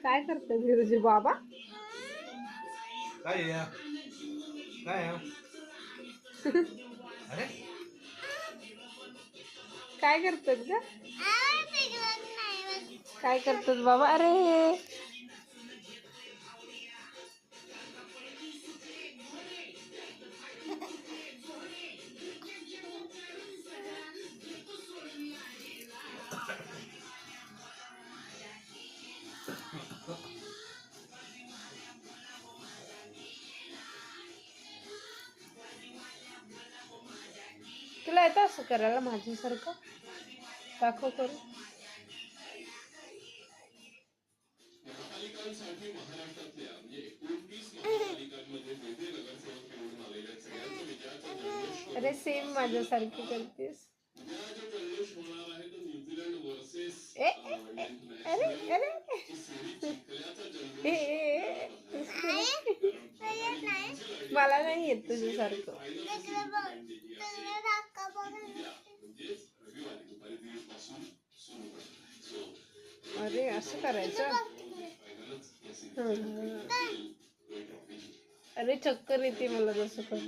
काय करतात हे तुझे बाबा? काय आहे? काय आहे? अरे काय करतात ग? काय करतात बाबा? अरे तुला येतं असं करायला माझ्यासारखं? दाखव करू. अरे सेम माझ्यासारखी करतेस. ए, ए, अरे अरे मला नाही येत तुझ्यासारखं. अरे असं करायचं. अरे चक्कर येते मला जसं कर.